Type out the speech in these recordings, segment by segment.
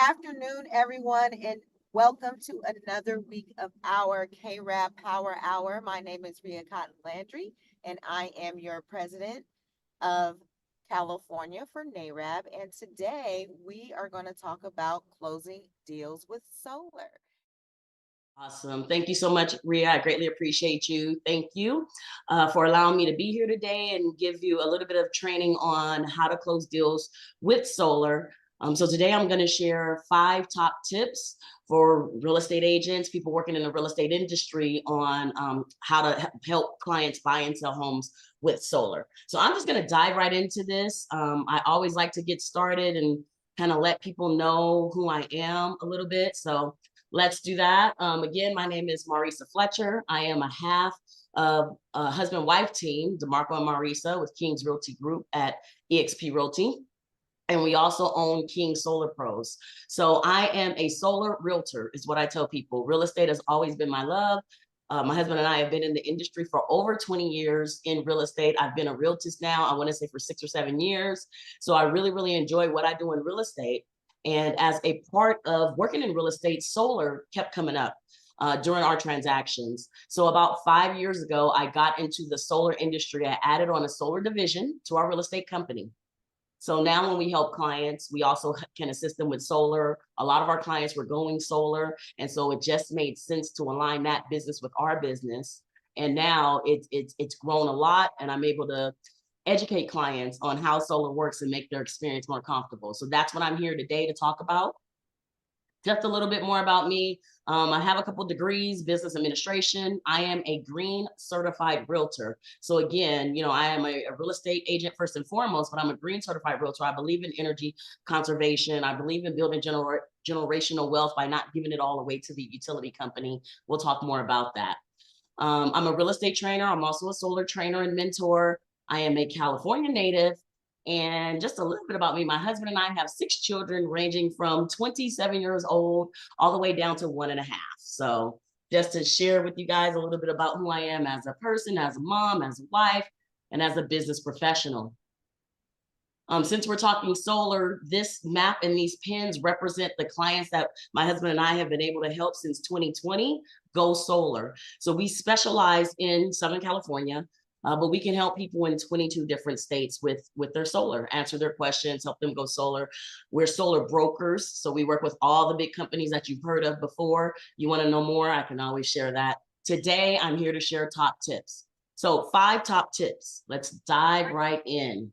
afternoon, everyone, and welcome to another week of our KRAP Power Hour. My name is Ria Cotton Landry, and I am your president of California for NARAB. And today we are going to talk about closing deals with solar. Awesome. Thank you so much, Ria. I greatly appreciate you. Thank you for allowing me to be here today and give you a little bit of training on how to close deals with solar. So today I'm going to share 5 top tips for real estate agents, people working in the real estate industry on how to help clients buy and sell homes with solar. So I'm just going to dive right into this. I always like to get started and kind of let people know who I am a little bit. So let's do that. Again, my name is Marisa Fletcher. I am a half of a husband-wife team, DeMarco and Marisa, with King's Realty Group at eXp Realty. And we also own King Solar Pros. So I am a solar realtor, is what I tell people. Real estate has always been my love. My husband and I have been in the industry for over 20 years in real estate. I've been a realtor now, I want to say for 6 or 7 years. So I really, really enjoy what I do in real estate. And as a part of working in real estate, solar kept coming up during our transactions. So about 5 years ago, I got into the solar industry. I added on a solar division to our real estate company. So now when we help clients, we also can assist them with solar. A lot of our clients were going solar. And so it just made sense to align that business with our business. And now it's grown a lot, and I'm able to educate clients on how solar works and make their experience more comfortable. So that's what I'm here today to talk about. Just a little bit more about me. I have a couple degrees, business administration. I am a green certified realtor. So again, I am a real estate agent first and foremost, but I'm a green certified realtor. I believe in energy conservation. I believe in building generational wealth by not giving it all away to the utility company. We'll talk more about that. I'm a real estate trainer. I'm also a solar trainer and mentor. I am a California native. And just a little bit about me, my husband and I have 6 children ranging from 27 years old all the way down to 1.5. So just to share with you guys a little bit about who I am as a person, as a mom, as a wife, and as a business professional. Since we're talking solar, this map and these pins represent the clients that my husband and I have been able to help since 2020 go solar. So we specialize in Southern California. But we can help people in 22 different states with their solar, answer their questions, help them go solar. We're solar brokers, so we work with all the big companies that you've heard of before. You want to know more, I can always share that. Today, I'm here to share top tips. So 5 top tips. Let's dive right in.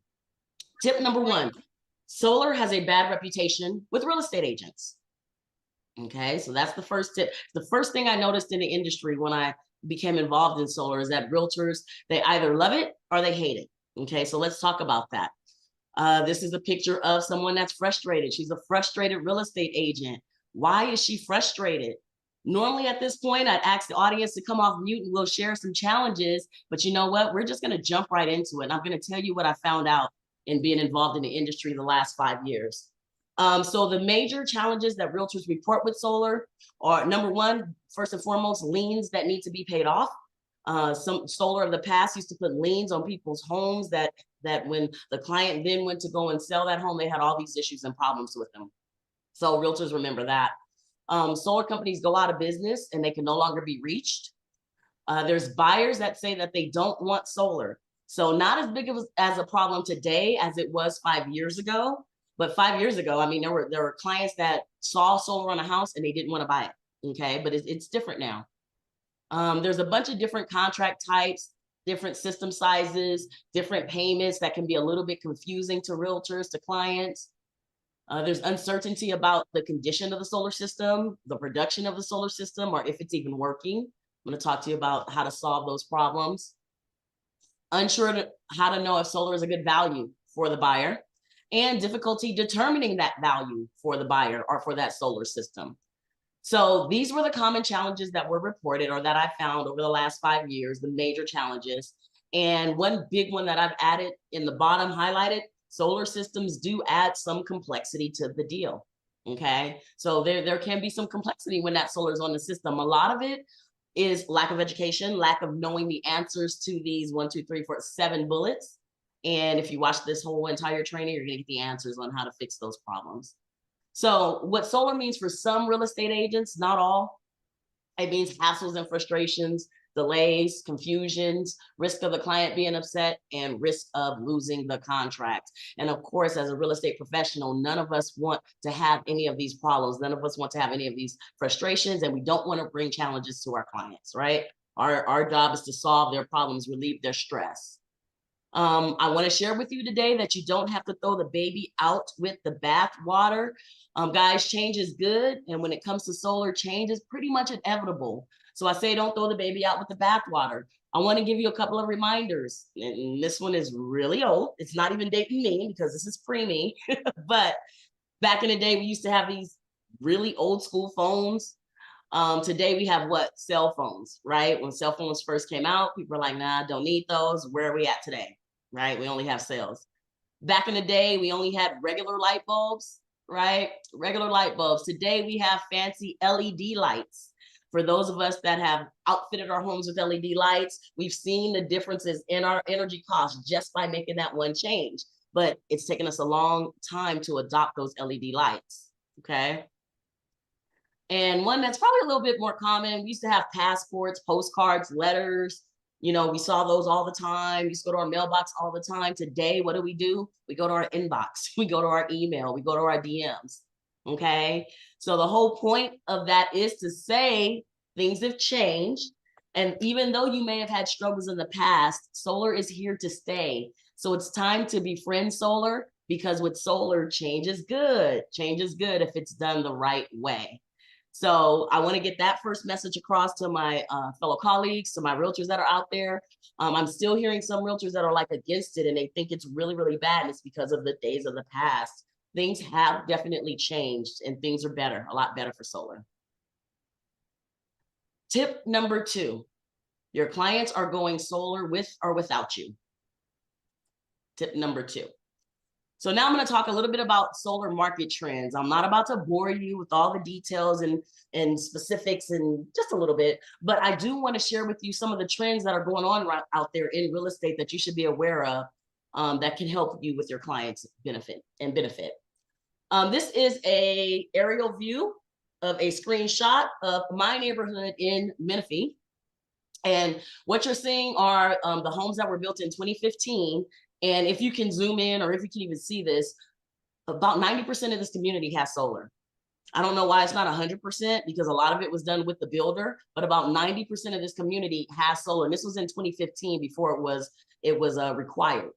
Tip number 1, solar has a bad reputation with real estate agents. Okay, so that's the first tip. The first thing I noticed in the industry when I became involved in solar is that realtors, they either love it or they hate it. Okay, so let's talk about that. This is a picture of someone that's frustrated. She's a frustrated real estate agent. Why is she frustrated? Normally at this point, I'd ask the audience to come off mute and we'll share some challenges, but you know what? We're just going to jump right into it. And I'm going to tell you what I found out in being involved in the industry the last 5 years. So the major challenges that realtors report with solar are, number 1, first and foremost, liens that need to be paid off. Some solar of the past used to put liens on people's homes that when the client then went to go and sell that home, they had all these issues and problems with them. So realtors remember that. Solar companies go out of business and they can no longer be reached. There's buyers that say that they don't want solar. So not as big of as a problem today as it was 5 years ago. But 5 years ago, I mean, there were clients that saw solar on a house and they didn't want to buy it. Okay, but it's different now. There's a bunch of different contract types, different system sizes, different payments that can be a little bit confusing to realtors, to clients. There's uncertainty about the condition of the solar system, the production of the solar system, or if it's even working. I'm going to talk to you about how to solve those problems. Unsure how to know if solar is a good value for the buyer, and difficulty determining that value for the buyer or for that solar system. So these were the common challenges that were reported or that I found over the last 5 years, the major challenges. And one big one that I've added in the bottom highlighted, solar systems do add some complexity to the deal. Okay, so there can be some complexity when that solar is on the system. A lot of it is lack of education, lack of knowing the answers to these 1, 2, 3, 4, 7 bullets. And if you watch this whole entire training, you're going to get the answers on how to fix those problems. So what solar means for some real estate agents, not all, it means hassles and frustrations, delays, confusions, risk of the client being upset, and risk of losing the contract. And of course, as a real estate professional, none of us want to have any of these problems. None of us want to have any of these frustrations, and we don't want to bring challenges to our clients, right? Our job is to solve their problems, relieve their stress. I want to share with you today that you don't have to throw the baby out with the bath water. Guys, change is good. And when it comes to solar, change is pretty much inevitable. So I say don't throw the baby out with the bath water. I want to give you a couple of reminders. And this one is really old. It's not even dating me because this is pre-me. But back in the day, we used to have these really old school phones. Today we have what? Cell phones, right? When cell phones first came out, people were like, nah, don't need those. Where are we at today? Right? We only have cells. Back in the day, we only had regular light bulbs, right? Regular light bulbs. Today we have fancy LED lights. For those of us that have outfitted our homes with LED lights, we've seen the differences in our energy costs just by making that one change. But it's taken us a long time to adopt those LED lights, okay? And one that's probably a little bit more common, we used to have passports, postcards, letters. You know, we saw those all the time. We used to go to our mailbox all the time. Today, what do? We go to our inbox, we go to our email, we go to our DMs. Okay. So the whole point of that is to say things have changed. And even though you may have had struggles in the past, solar is here to stay. So it's time to befriend solar, because with solar, change is good. Change is good if it's done the right way. So I want to get that first message across to my fellow colleagues, to my realtors that are out there. I'm still hearing some realtors that are like against it and they think it's really, really bad. And it's because of the days of the past. Things have definitely changed and things are better, a lot better for solar. Tip number 2, your clients are going solar with or without you. Tip number 2. So now I'm going to talk a little bit about solar market trends. I'm not about to bore you with all the details and specifics and just a little bit, but I do want to share with you some of the trends that are going on right out there in real estate that you should be aware of, that can help you with your clients' benefit. This is a aerial view of a screenshot of my neighborhood in Menifee. And what you're seeing are the homes that were built in 2015. And if you can zoom in, or if you can even see this, about 90% of this community has solar. I don't know why it's not 100%, because a lot of it was done with the builder, but about 90% of this community has solar. And this was in 2015 before it was required.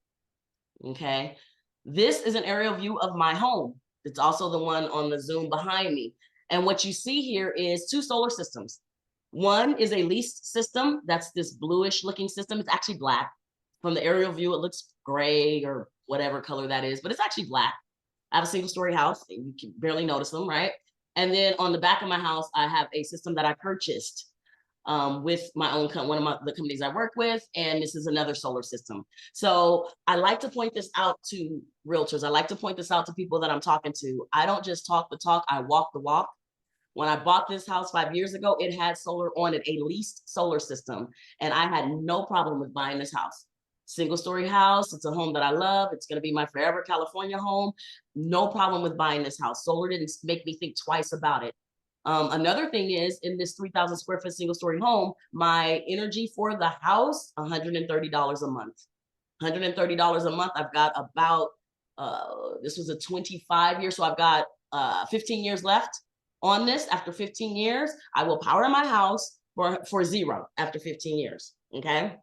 Okay. This is an aerial view of my home. It's also the one on the Zoom behind me. And what you see here is 2 solar systems. One is a leased system. That's this bluish looking system. It's actually black. From the aerial view, it looks gray or whatever color that is, but it's actually black. I have a single story house. You can barely notice them, right? And then on the back of my house, I have a system that I purchased with my own the companies I work with, and this is another solar system. So I like to point this out to realtors. I like to point this out to people that I'm talking to. I don't just talk the talk, I walk the walk. When I bought this house 5 years ago, it had solar on it, a leased solar system, and I had no problem with buying this house. Single story house. It's a home that I love. It's going to be my forever California home. No problem with buying this house. Solar didn't make me think twice about it. Another thing is, in this 3,000 square foot single story home, my energy for the house, $130 a month. $130 a month. I've got about, this was a 25 year. So I've got 15 years left on this. After 15 years, I will power my house for zero after 15 years. Okay.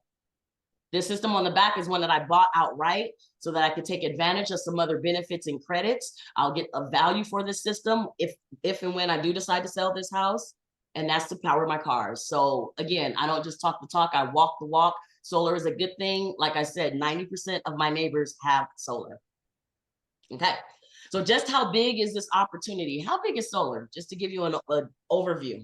This system on the back is one that I bought outright so that I could take advantage of some other benefits and credits. I'll get a value for this system if and when I do decide to sell this house, and that's to power my cars. So again, I don't just talk the talk, I walk the walk. Solar is a good thing. Like I said, 90% of my neighbors have solar. Okay, so just how big is this opportunity? How big is solar? Just to give you an overview.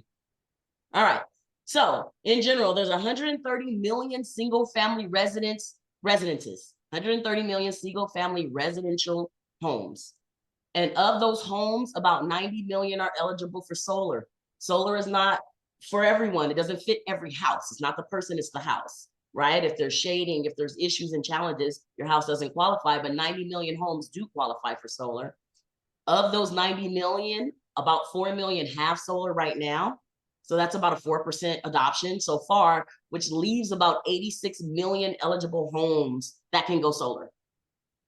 All right. So in general, there's 130 million single family residences, 130 million single family residential homes. And of those homes, about 90 million are eligible for solar. Solar is not for everyone. It doesn't fit every house. It's not the person, it's the house, right? If there's shading, if there's issues and challenges, your house doesn't qualify, but 90 million homes do qualify for solar. Of those 90 million, about 4 million have solar right now. So that's about a 4% adoption so far, which leaves about 86 million eligible homes that can go solar.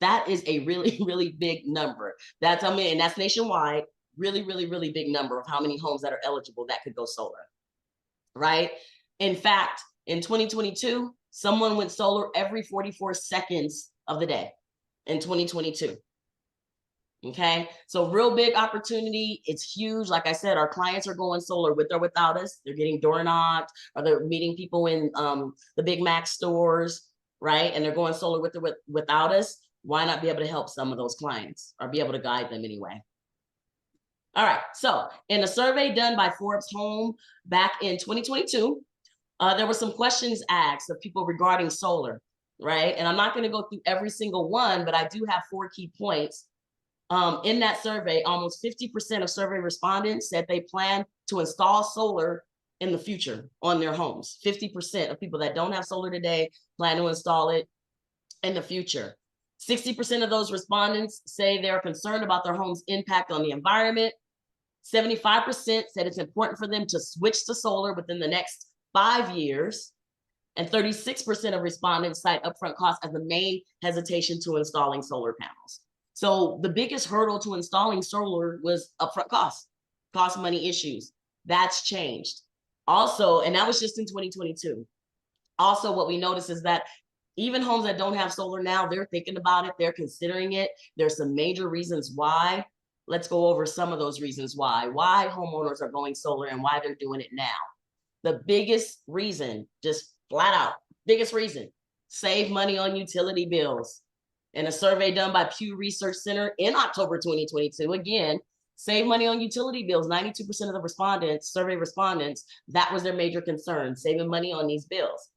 That is a really, really big number. That's, I mean, and that's nationwide, really, really, really big number of how many homes that are eligible that could go solar, right? In fact, in 2022, someone went solar every 44 seconds of the day in 2022. Okay, so real big opportunity. It's huge. Like I said, our clients are going solar with or without us. They're getting door knocked, or they're meeting people in the Big Mac stores, right? And they're going solar with or without us. Why not be able to help some of those clients or be able to guide them anyway? All right. So in a survey done by Forbes Home back in 2022, there were some questions asked of people regarding solar, right? And I'm not going to go through every single one, but I do have 4 key points. In that survey, almost 50% of survey respondents said they plan to install solar in the future on their homes. 50% of people that don't have solar today plan to install it in the future. 60% of those respondents say they're concerned about their home's impact on the environment. 75% said it's important for them to switch to solar within the next 5 years. And 36% of respondents cite upfront costs as the main hesitation to installing solar panels. So the biggest hurdle to installing solar was upfront costs, cost money issues. That's changed. Also, and that was just in 2022. Also, what we noticed is that even homes that don't have solar now, they're thinking about it, they're considering it. There's some major reasons why. Let's go over some of those reasons why homeowners are going solar and why they're doing it now. The biggest reason, just flat out, biggest reason, save money on utility bills. In a survey done by Pew Research Center in October 2022, again, save money on utility bills. 92% of the respondents, survey respondents, that was their major concern, saving money on these bills.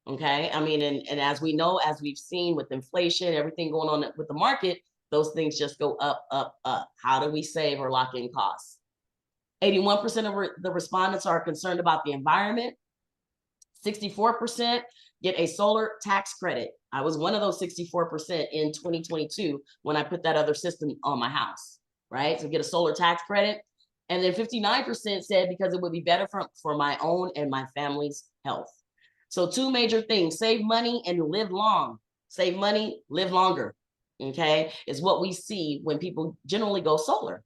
Okay, I mean, and as we know, as we've seen with inflation, everything going on with the market, those things just go up, up, up. How do we save or lock in costs? 81% of the respondents are concerned about the environment. 64% get a solar tax credit. I was one of those 64% in 2022 when I put that other system on my house, right? So get a solar tax credit. And then 59% said because it would be better for my own and my family's health. So 2 major things: save money and live long. Save money, live longer, okay, is what we see when people generally go solar.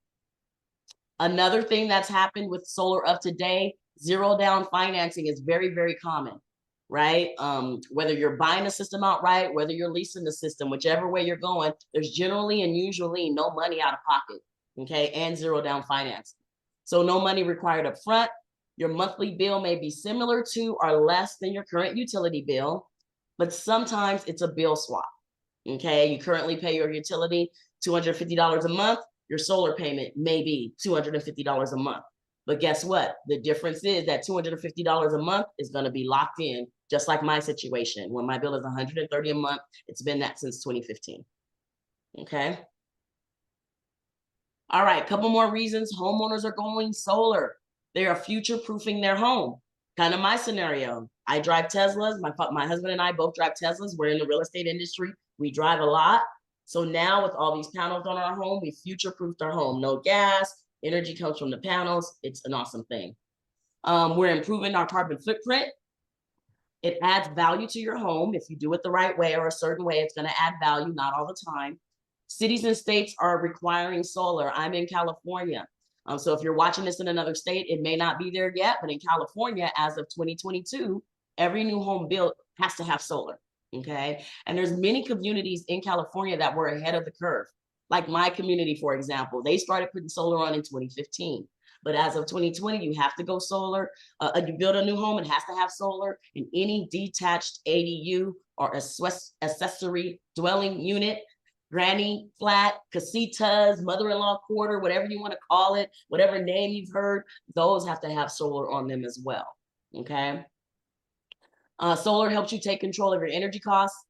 Another thing that's happened with solar of today, zero down financing is very, very common, right? Whether you're buying a system outright, whether you're leasing the system, whichever way you're going, there's generally and usually no money out of pocket, okay, and zero down financing. So no money required up front. Your monthly bill may be similar to or less than your current utility bill, but sometimes it's a bill swap, okay? You currently pay your utility $250 a month. Your solar payment may be $250 a month. But guess what? The difference is that $250 a month is going to be locked in, just like my situation. When my bill is $130 a month, it's been that since 2015. Okay. All right, couple more reasons homeowners are going solar. They are future-proofing their home. Kind of my scenario. I drive Teslas. My husband and I both drive Teslas. We're in the real estate industry. We drive a lot. So now with all these panels on our home, we future-proofed our home. No gas, energy comes from the panels. It's an awesome thing. We're improving our carbon footprint. It adds value to your home. If you do it the right way or a certain way, it's going to add value, not all the time. Cities and states are requiring solar. I'm in California. So if you're watching this in another state, it may not be there yet, but in California, as of 2022, every new home built has to have solar. Okay. And there's many communities in California that were ahead of the curve. Like my community, for example, they started putting solar on in 2015. But as of 2020, you have to go solar. You build a new home, it has to have solar. And any detached ADU or accessory dwelling unit, granny flat, casitas, mother-in-law quarter, whatever you want to call it, whatever name you've heard, those have to have solar on them as well. Okay. Solar helps you take control of your energy costs.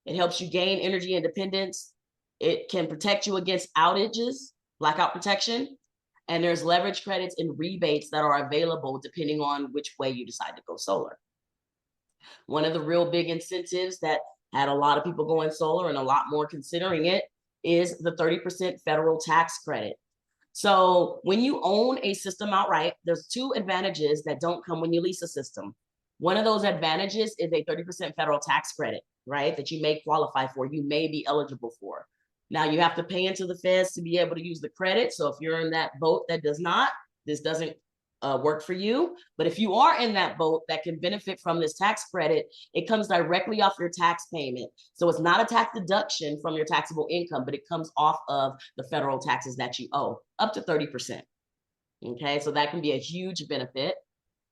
It helps you gain energy independence. It can protect you against outages, blackout protection. And there's leverage credits and rebates that are available depending on which way you decide to go solar. One of the real big incentives that had a lot of people going solar and a lot more considering it is the 30% federal tax credit. So when you own a system outright, there's two advantages that don't come when you lease a system. One of those advantages is a 30% federal tax credit, right? That you may qualify for, you may be eligible for. Now you have to pay into the feds to be able to use the credit. So if you're in that boat that does not, this doesn't work for you. But if you are in that boat that can benefit from this tax credit, it comes directly off your tax payment. So it's not a tax deduction from your taxable income, but it comes off of the federal taxes that you owe, up to 30%. Okay, so that can be a huge benefit.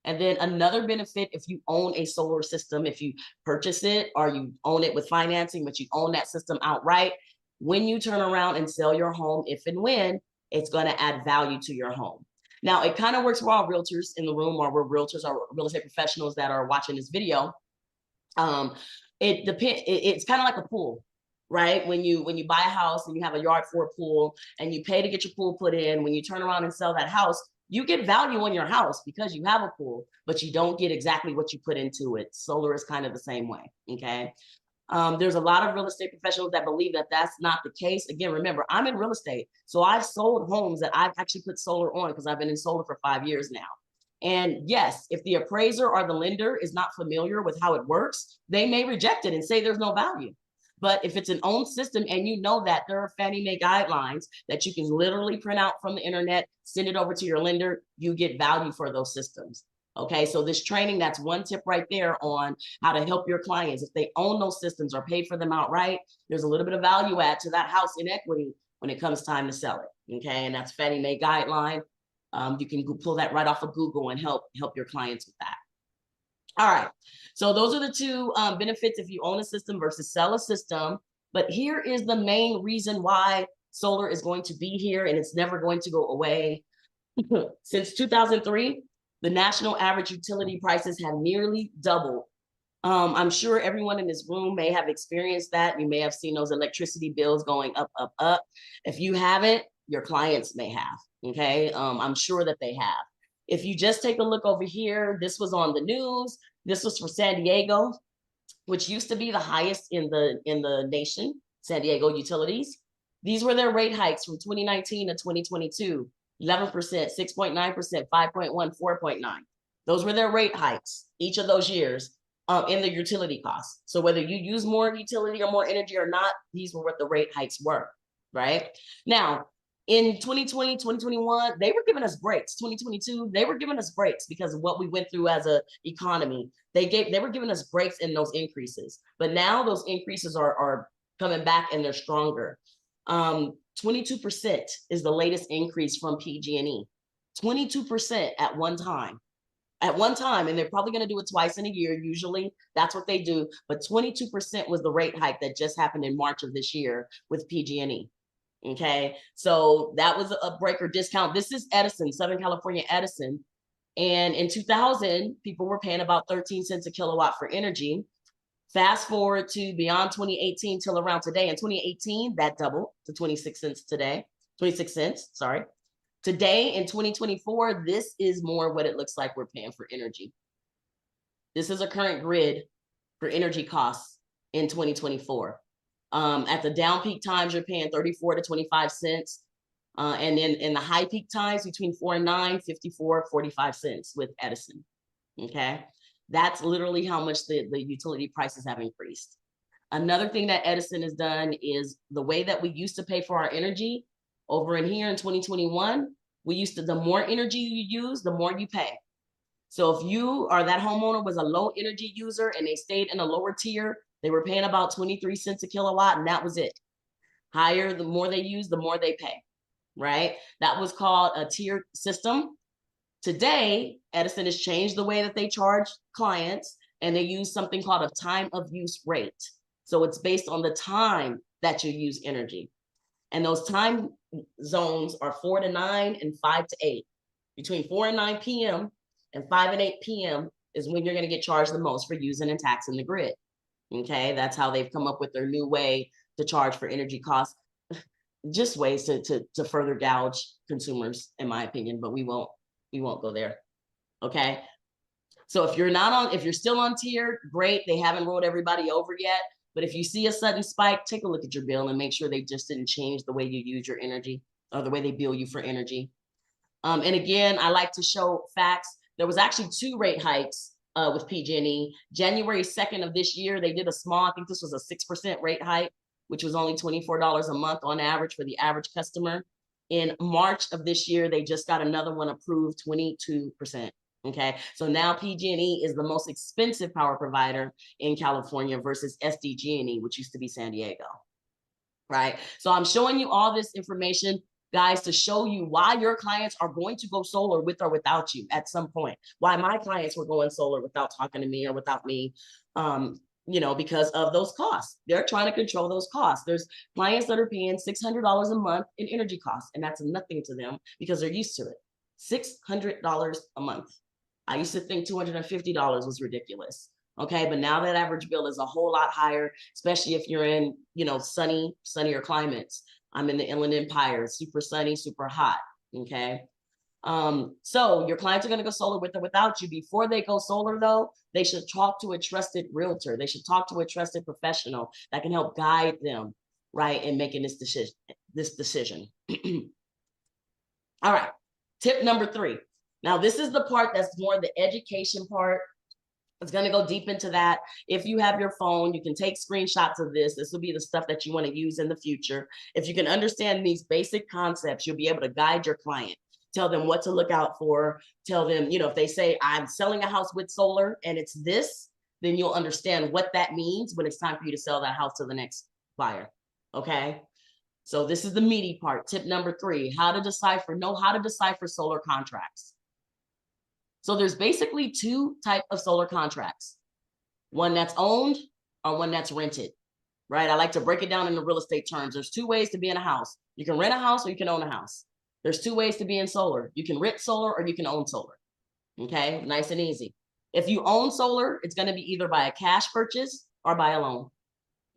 And then another benefit, if you own a solar system, if you purchase it or you own it with financing, but you own that system outright, when you turn around and sell your home, if and when, it's going to add value to your home. Now, it kind of works for all realtors in the room, or we're realtors or real estate professionals that are watching this video. It depends. It's kind of like a pool, right? When you buy a house and you have a yard for a pool and you pay to get your pool put in, when you turn around and sell that house, you get value on your house because you have a pool, but you don't get exactly what you put into it. Solar is kind of the same way. Okay. There's a lot of real estate professionals that believe that that's not the case. Again, remember, I'm in real estate. So I've sold homes that I've actually put solar on because I've been in solar for 5 years now. And yes, if the appraiser or the lender is not familiar with how it works, they may reject it and say there's no value. But if it's an owned system and you know that there are Fannie Mae guidelines that you can literally print out from the internet, send it over to your lender, you get value for those systems. Okay, so this training, that's one tip right there on how to help your clients. If they own those systems or pay for them outright, there's a little bit of value add to that house in equity when it comes time to sell it. Okay, and that's Fannie Mae guideline. You can pull that right off of Google and help your clients with that. All right, so those are the two benefits if you own a system versus sell a system. But here is the main reason why solar is going to be here and it's never going to go away. Since 2003, the national average utility prices have nearly doubled. I'm sure everyone in this room may have experienced that. You may have seen those electricity bills going up, up, up. If you haven't, your clients may have. Okay, I'm sure that they have. If you just take a look over here, this was on the news. This was for San Diego, which used to be the highest in the nation, San Diego utilities. These were their rate hikes from 2019 to 2022. 11%, 6.9%, 5.1, 4.9. Those were their rate hikes each of those years in the utility costs. So whether you use more utility or more energy or not, these were what the rate hikes were, right? Now, in 2020, 2021, they were giving us breaks. 2022, they were giving us breaks because of what we went through as an economy. They were giving us breaks in those increases. But now those increases are coming back and they're stronger. 22% is the latest increase from PG&E. 22% at one time. At one time, and they're probably going to do it twice in a year. Usually that's what they do. But 22% was the rate hike that just happened in March of this year with PG&E. Okay, so that was a breaker discount. This is Edison, Southern California Edison. And in 2000, people were paying about 13 cents a kilowatt for energy. Fast forward to beyond 2018 till around today. In 2018, that doubled to 26 cents today. 26 cents, sorry. Today in 2024, this is more what it looks like we're paying for energy. This is a current grid for energy costs in 2024. At the down peak times, you're paying 34 to 25 cents. And then in the high peak times, between 4 and 9, 54, 45 cents with Edison. Okay. That's literally how much the utility prices have increased. Another thing that Edison has done is the way that we used to pay for our energy over in here in 2021, the more energy you use, the more you pay. So if you or that homeowner was a low energy user and they stayed in a lower tier, they were paying about 23 cents a kilowatt and that was it. Higher, the more they use, the more they pay, right? That was called a tiered system. Today, Edison has changed the way that they charge clients and they use something called a time of use rate. So it's based on the time that you use energy. And those time zones are 4 to 9 and 5 to 8. Between 4 and 9 p.m. and 5 and 8 p.m. is when you're going to get charged the most for using and taxing the grid. Okay, that's how they've come up with their new way to charge for energy costs. Just ways to further gouge consumers, in my opinion, but we won't go there. Okay. So if you're still on tier, great. They haven't rolled everybody over yet. But if you see a sudden spike, take a look at your bill and make sure they just didn't change the way you use your energy. or the way they bill you for energy. And again, I like to show facts. There was actually 2 rate hikes with PG&E. January 2nd of this year, they did a small, I think this was a 6% rate hike, which was only $24 a month on average for the average customer. In March of this year, they just got another one approved, 22%. Okay, so now PG&E is the most expensive power provider in California versus SDG&E, which used to be San Diego. Right, so I'm showing you all this information, guys, to show you why your clients are going to go solar with or without you at some point. Why my clients were going solar without talking to me or without me, because of those costs. They're trying to control those costs. There's clients that are paying $600 a month in energy costs, and that's nothing to them because they're used to it. $600 a month. I used to think $250 was ridiculous. Okay, but now that average bill is a whole lot higher, especially if you're in, sunnier climates. I'm in the Inland Empire, super sunny, super hot. Okay. So your clients are going to go solar with or without you. Before they go solar, though, they should talk to a trusted realtor. They should talk to a trusted professional that can help guide them, right, in making this decision. All right. Tip number 3. Now, this is the part that's more the education part. It's going to go deep into that. If you have your phone, you can take screenshots of this. This will be the stuff that you want to use in the future. If you can understand these basic concepts, you'll be able to guide your client, tell them what to look out for, tell them, if they say, I'm selling a house with solar and it's this, then you'll understand what that means when it's time for you to sell that house to the next buyer. Okay. So this is the meaty part. Tip number 3, know how to decipher solar contracts. So there's basically 2 types of solar contracts, one that's owned or one that's rented, right? I like to break it down into real estate terms. There's 2 ways to be in a house. You can rent a house or you can own a house. There's 2 ways to be in solar. You can rent solar or you can own solar. Okay, nice and easy. If you own solar, it's going to be either by a cash purchase or by a loan.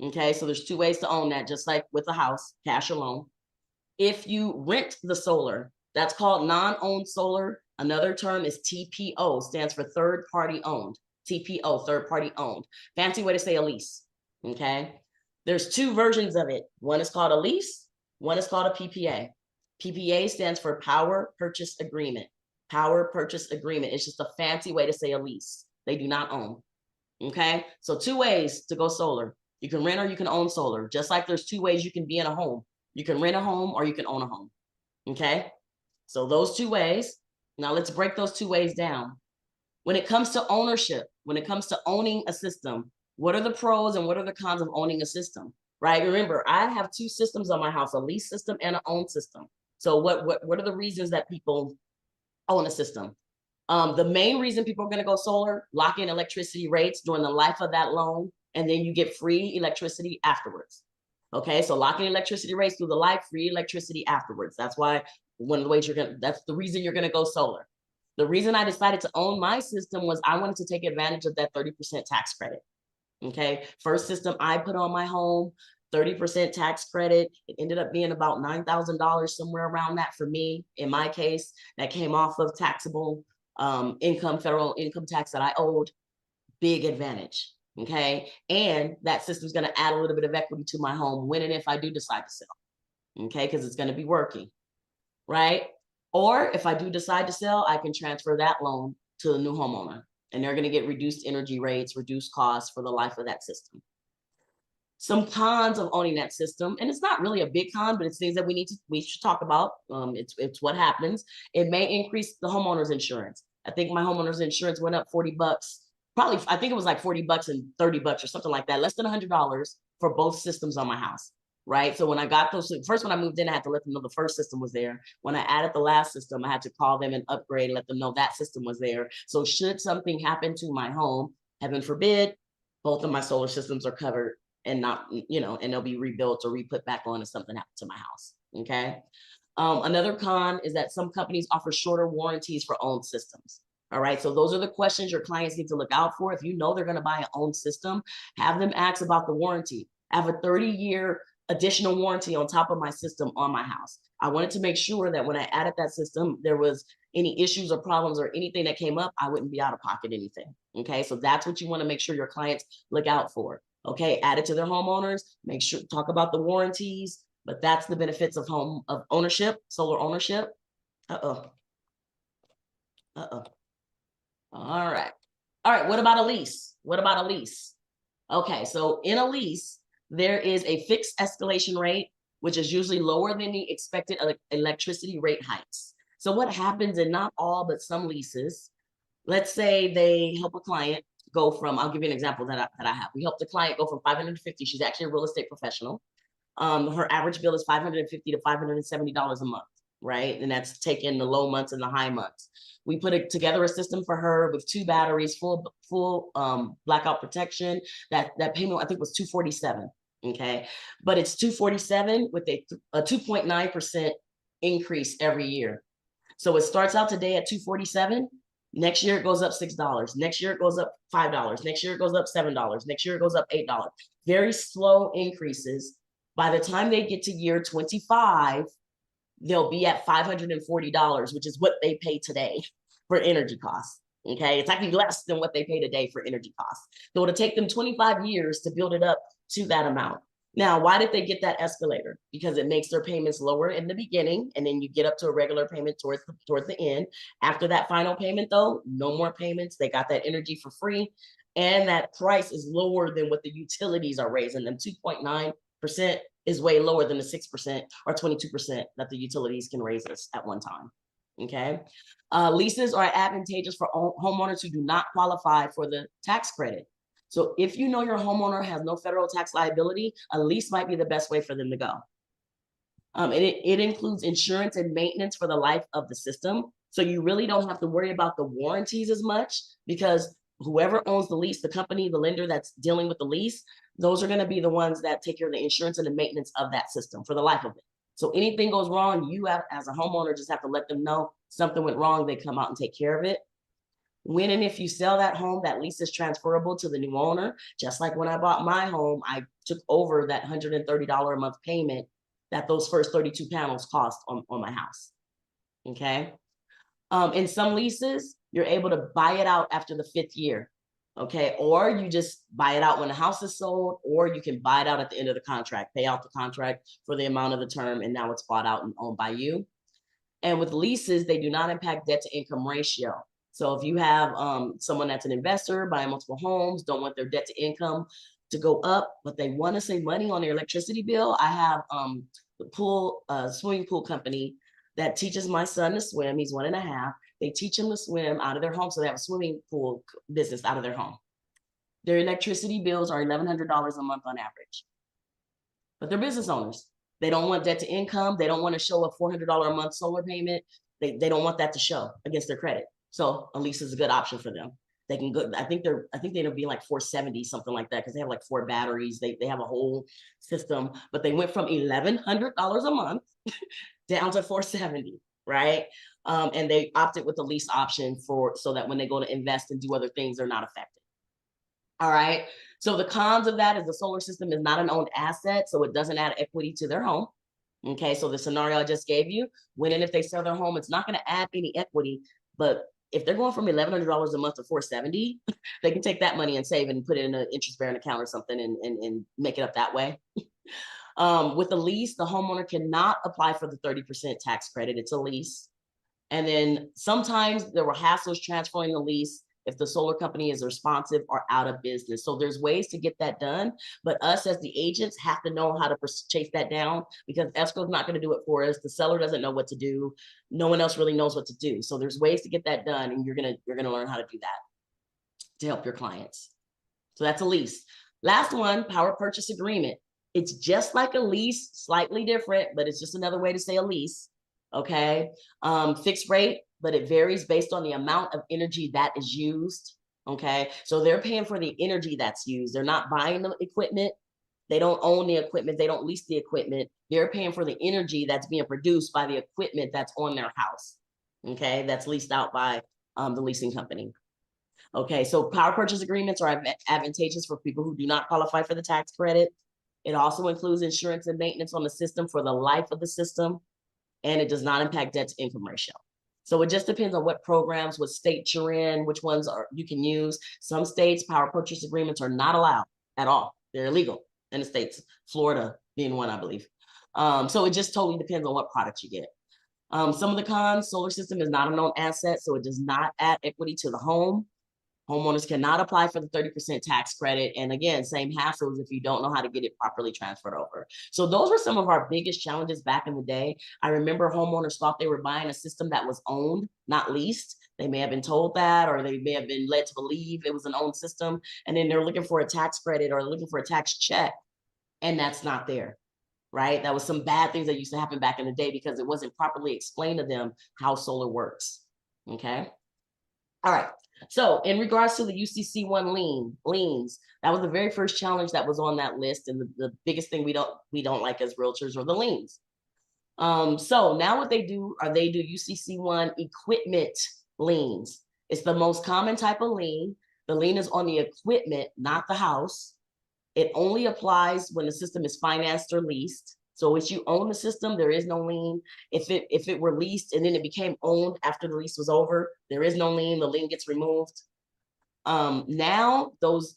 Okay, so there's 2 ways to own that, just like with a house, cash or loan. If you rent the solar, that's called non-owned solar. Another term is TPO, stands for third party owned. TPO, third party owned. Fancy way to say a lease. Okay. There's 2 versions of it. One is called a lease, one is called a PPA. PPA stands for Power Purchase Agreement. Power Purchase Agreement. It's just a fancy way to say a lease. They do not own. Okay. So 2 ways to go solar. You can rent or you can own solar. Just like there's 2 ways you can be in a home. You can rent a home or you can own a home. Okay. So those 2 ways. Now let's break those 2 ways down. When it comes to ownership, when it comes to owning a system, what are the pros and what are the cons of owning a system, right? Remember, I have 2 systems on my house, a lease system and an own system. So what are the reasons that people own a system? The main reason people are going to go solar, lock in electricity rates during the life of that loan, and then you get free electricity afterwards. Okay, so locking electricity rates through the life, free electricity afterwards. That's why one of the ways that's the reason you're going to go solar. The reason I decided to own my system was I wanted to take advantage of that 30% tax credit. Okay, first system I put on my home, 30% tax credit. It ended up being about $9,000, somewhere around that for me. In my case, that came off of taxable income, federal income tax that I owed. Big advantage. Okay, and that system is going to add a little bit of equity to my home when and if I do decide to sell. Okay, because it's going to be working, right? Or if I do decide to sell, I can transfer that loan to the new homeowner, and they're going to get reduced energy rates, reduced costs for the life of that system. Some cons of owning that system, and it's not really a big con, but it's things that we should talk about. It's what happens. It may increase the homeowner's insurance. I think my homeowner's insurance went up $40. Probably, I think it was like $40 and $30 or something like that, less than $100 for both systems on my house, right? So when I got those, first when I moved in, I had to let them know the first system was there. When I added the last system, I had to call them and upgrade, let them know that system was there. So should something happen to my home, heaven forbid, both of my solar systems are covered and not, and they'll be rebuilt or re-put back on if something happened to my house, okay? Another con is that some companies offer shorter warranties for owned systems. All right, so those are the questions your clients need to look out for. If you know they're going to buy an owned system, have them ask about the warranty. I have a 30-year additional warranty on top of my system on my house. I wanted to make sure that when I added that system, there was any issues or problems or anything that came up, I wouldn't be out of pocket anything. Okay, so that's what you want to make sure your clients look out for. Okay, add it to their homeowners, make sure, talk about the warranties, But that's the benefits of ownership, solar ownership. Uh-oh. Uh-oh. All right. All right. What about a lease? What about a lease? Okay. So in a lease, there is a fixed escalation rate, which is usually lower than the expected electricity rate hikes. So what happens in not all, but some leases, let's say they help a client go from, I'll give you an example that I have. We helped a client go from 550. She's actually a real estate professional. Her average bill is $550 to $570 a month, right? And that's taking the low months and the high months. We put together a system for her with 2 batteries, full blackout protection. That payment I think was $247. Okay, but it's $247 with a 2.9% increase every year. So it starts out today at $247. Next year it goes up $6. Next year it goes up $5. Next year it goes up $7. Next year it goes up $8. Very slow increases. By the time they get to year 25, they'll be at $540, which is what they pay today for energy costs. Okay, it's actually less than what they pay today for energy costs. So it'll take them 25 years to build it up to that amount. Now, why did they get that escalator? Because it makes their payments lower in the beginning, and then you get up to a regular payment towards the end. After that final payment, though, no more payments. They got that energy for free, and that price is lower than what the utilities are raising them. 2.9% is way lower than the 6% or 22% that the utilities can raise us at one time. Okay. Leases are advantageous for homeowners who do not qualify for the tax credit. So if you know your homeowner has no federal tax liability, a lease might be the best way for them to go. And it includes insurance and maintenance for the life of the system. So you really don't have to worry about the warranties as much, because whoever owns the lease, the company, the lender that's dealing with the lease, those are going to be the ones that take care of the insurance and the maintenance of that system for the life of it. So anything goes wrong, you as a homeowner just have to let them know something went wrong. They come out and take care of it. When and if you sell that home, that lease is transferable to the new owner. Just like when I bought my home, I took over that $130 a month payment that those first 32 panels cost on my house. Okay. In some leases, you're able to buy it out after the 5th year. Okay. Or you just buy it out when the house is sold, or you can buy it out at the end of the contract, pay out the contract for the amount of the term, and now it's bought out and owned by you. And with leases, they do not impact debt to income ratio. So if you have someone that's an investor buying multiple homes, don't want their debt to income to go up, but they want to save money on their electricity bill, I have the swimming pool company that teaches my son to swim. He's 1.5. They teach him to swim out of their home. So they have a swimming pool business out of their home. Their electricity bills are $1,100 a month on average. But they're business owners. They don't want debt to income. They don't want to show a $400 a month solar payment. They don't want that to show against their credit. So a lease is a good option for them. They can go, I think they'll be like 470, something like that, because they have like 4 batteries. They have a whole system, but they went from $1,100 a month down to 470, right? And they opted with the lease option so that when they go to invest and do other things, they're not affected. All right. So the cons of that is the solar system is not an owned asset, so it doesn't add equity to their home. Okay, so the scenario I just gave you, when and if they sell their home, it's not going to add any equity. But if they're going from $1,100 a month to 470, they can take that money and save and put it in an interest-bearing account or something and make it up that way. With a lease, the homeowner cannot apply for the 30% tax credit. It's a lease. And then sometimes there were hassles transferring the lease if the solar company is responsive or out of business. So there's ways to get that done, but us as the agents have to know how to chase that down, because escrow is not going to do it for us. The seller doesn't know what to do. No one else really knows what to do. So there's ways to get that done, and you're gonna learn how to do that to help your clients. So that's a lease. Last one, power purchase agreement. It's just like a lease, slightly different, but it's just another way to say a lease. Okay, fixed rate, but it varies based on the amount of energy that is used. Okay, so they're paying for the energy that's used. They're not buying the equipment. They don't own the equipment. They don't lease the equipment. They're paying for the energy that's being produced by the equipment that's on their house. Okay, that's leased out by the leasing company. Okay, so power purchase agreements are advantageous for people who do not qualify for the tax credit. It also includes insurance and maintenance on the system for the life of the system, and it does not impact debt to income ratio. So it just depends on what programs, what state you're in, which ones you can use. Some states, power purchase agreements are not allowed at all. They're illegal in the states, Florida being one, I believe. So it just totally depends on what product you get. Some of the cons: solar system is not a known asset, so it does not add equity to the home. Homeowners cannot apply for the 30% tax credit. And again, same hassles if you don't know how to get it properly transferred over. So those were some of our biggest challenges back in the day. I remember homeowners thought they were buying a system that was owned, not leased. They may have been told that, or they may have been led to believe it was an owned system. And then they're looking for a tax credit or looking for a tax check, and that's not there, right? That was some bad things that used to happen back in the day because it wasn't properly explained to them how solar works, okay? All right. So in regards to the UCC1 liens, that was the very first challenge that was on that list, and the biggest thing we don't like as realtors are the liens. So now what they do UCC1 equipment liens. It's the most common type of lien. The lien is on the equipment, not the house. It only applies when the system is financed or leased. So if you own the system, there is no lien. If it were leased and then it became owned after the lease was over, there is no lien. The lien gets removed. Now those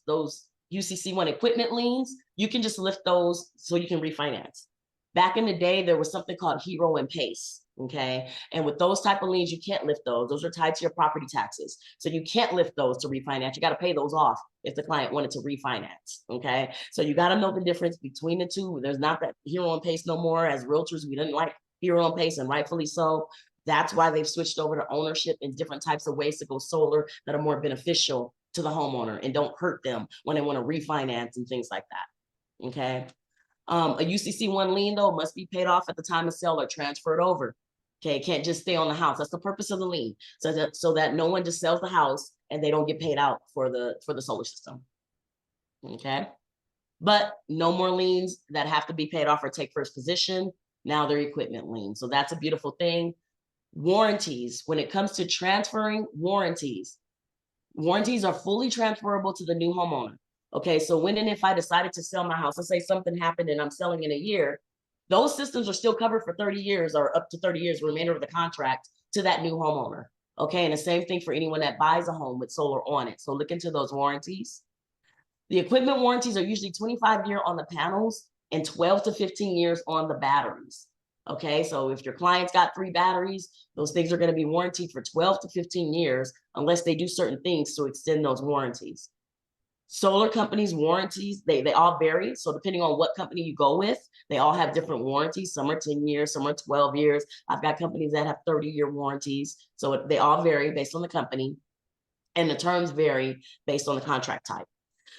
UCC1 equipment liens, you can just lift those so you can refinance. Back in the day, there was something called Hero and Pace. Okay. And with those type of liens, you can't lift those. Those are tied to your property taxes. So you can't lift those to refinance. You got to pay those off if the client wanted to refinance. Okay. So you got to know the difference between the two. There's not that Hero and Pace no more. As realtors, we didn't like Hero and Pace, and rightfully so. That's why they've switched over to ownership in different types of ways to go solar that are more beneficial to the homeowner and don't hurt them when they want to refinance and things like that. Okay. A UCC1 lien, though, must be paid off at the time of sale or transferred over. Okay, it can't just stay on the house. That's the purpose of the lien, so that no one just sells the house and they don't get paid out for the solar system. Okay, but no more liens that have to be paid off or take first position. Now they're equipment liens. So that's a beautiful thing. Warranties. When it comes to transferring warranties are fully transferable to the new homeowner. Okay, so when and if I decided to sell my house, let's say something happened and I'm selling in a year, those systems are still covered for 30 years or up to 30 years, remainder of the contract, to that new homeowner. Okay, and the same thing for anyone that buys a home with solar on it. So look into those warranties. The equipment warranties are usually 25-year on the panels and 12 to 15 years on the batteries. Okay, so if your client's got 3 batteries, those things are going to be warranted for 12 to 15 years unless they do certain things to extend those warranties. Solar companies' warranties, they all vary. So depending on what company you go with, they all have different warranties. Some are 10 years, some are 12 years. I've got companies that have 30-year warranties. So they all vary based on the company, and the terms vary based on the contract type.